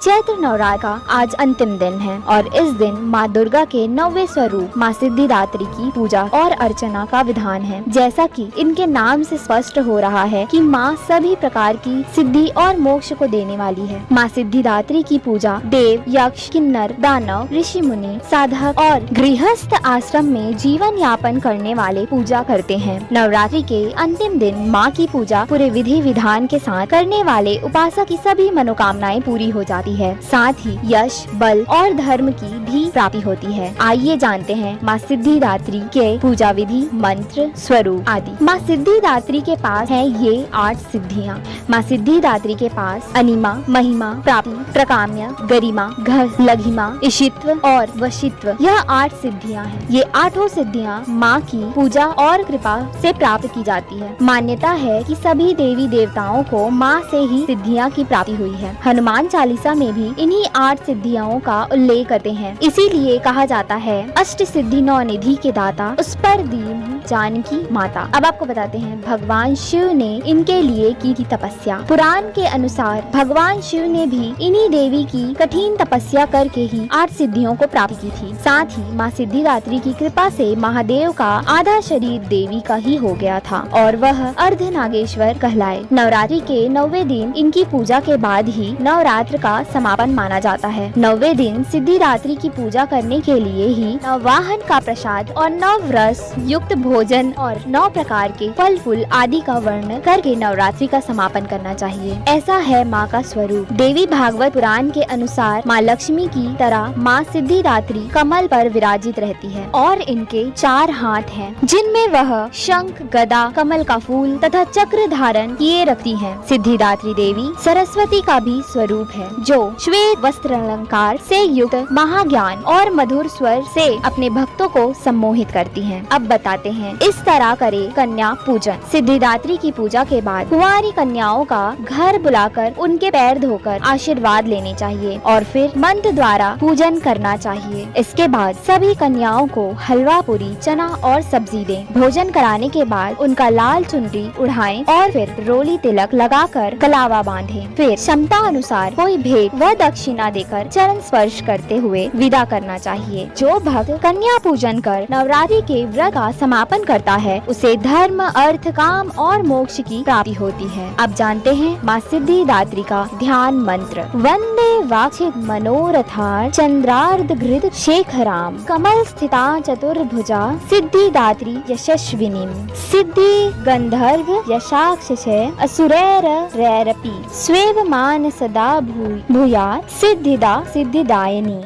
चैत्र नवरात्र का आज अंतिम दिन है और इस दिन माँ दुर्गा के 9वें स्वरूप माँ सिद्धिदात्री की पूजा और अर्चना का विधान है। जैसा कि इनके नाम से स्पष्ट हो रहा है कि माँ सभी प्रकार की सिद्धि और मोक्ष को देने वाली है। माँ सिद्धिदात्री की पूजा देव, यक्ष, किन्नर, दानव, ऋषि मुनि, साधक और गृहस्थ आश्रम में जीवन यापन करने वाले पूजा करते हैं। नवरात्रि के अंतिम दिन माँ की पूजा पूरे विधि विधान के साथ करने वाले उपासक की सभी मनोकामनाएं पूरी हो जाती है। साथ ही यश, बल और धर्म की भी प्राप्ति होती है। आइए जानते हैं माँ सिद्धिदात्री के पूजा विधि, मंत्र, स्वरूप आदि। माँ सिद्धिदात्री के पास है ये 8 सिद्धियाँ। माँ सिद्धिदात्री के पास अनिमा, महिमा, प्राप्ति, प्रकाम्य, गरिमा, लघिमा, इशित्व और वशित्व, यह 8 सिद्धियाँ हैं। ये 8 सिद्धियाँ माँ की पूजा और कृपा से प्राप्त की जाती है। मान्यता है कि सभी देवी देवताओं को माँ से ही सिद्धियाँ की प्राप्ति हुई है। हनुमान चालीसा में भी इन्हीं 8 सिद्धियों का उल्लेख करते हैं। इसीलिए कहा जाता है अष्ट सिद्धि 9 निधि के दाता, उस पर दीन जानकी माता। अब आपको बताते हैं भगवान शिव ने इनके लिए की तपस्या। पुराण के अनुसार भगवान शिव ने भी इन्हीं देवी की कठिन तपस्या करके ही 8 सिद्धियों को प्राप्त की थी। साथ ही माँ सिद्धिदात्री की कृपा से महादेव का आधा शरीर देवी का ही हो गया था और वह अर्धनागेश्वर कहलाए। नवरात्रि के 9वें दिन इनकी पूजा के बाद ही नवरात्र का समापन माना जाता है। 9वें दिन सिद्धिदात्री की पूजा करने के लिए ही नववाहन का प्रसाद और 9 रस युक्त भोजन और 9 प्रकार के फल फूल आदि का वर्ण करके नवरात्रि का समापन करना चाहिए। ऐसा है माँ का स्वरूप। देवी भागवत पुराण के अनुसार माँ लक्ष्मी की तरह माँ सिद्धिदात्री कमल पर विराजित रहती है और इनके 4 हाथ हैं, जिनमें वह शंख, गदा, कमल का फूल तथा चक्र धारण किए रखती है। सिद्धिदात्री देवी सरस्वती का भी स्वरूप है, जो श्वेत वस्त्र अलंकार से युक्त महाज्ञान और मधुर स्वर से अपने भक्तों को सम्मोहित करती हैं। अब बताते हैं इस तरह करे कन्या पूजन। सिद्धिदात्री की पूजा के बाद कुंवारी कन्याओं का घर बुलाकर उनके पैर धोकर आशीर्वाद लेने चाहिए और फिर मंत्र द्वारा पूजन करना चाहिए। इसके बाद सभी कन्याओं को हलवा पूरी, चना और सब्जी दें। भोजन कराने के बाद उनका लाल चुनरी उड़ाएं और फिर रोली तिलक लगाकर कलावा बांधें। फिर क्षमता अनुसार कोई भेंट व दक्षिणा देकर चरण स्पर्श करते हुए विदा करना चाहिए। जो भक्त कन्या पूजन कर नवरात्रि के व्रत का समापन करता है उसे धर्म, अर्थ, काम और मोक्ष की प्राप्ति होती है। अब जानते हैं माँ सिद्धिदात्री का ध्यान मंत्र। वंदे वाक्षित मनोरथार चंद्रार्ध घृत शेखराम कमल स्थिता चतुर्भुजा सिद्धिदात्री यशस्विनी सिद्धि गंधर्व यशाक्षय असुरैर रैरपि स्वेव मान सदा भूयात् सिद्धिदा सिद्धिदायिनी।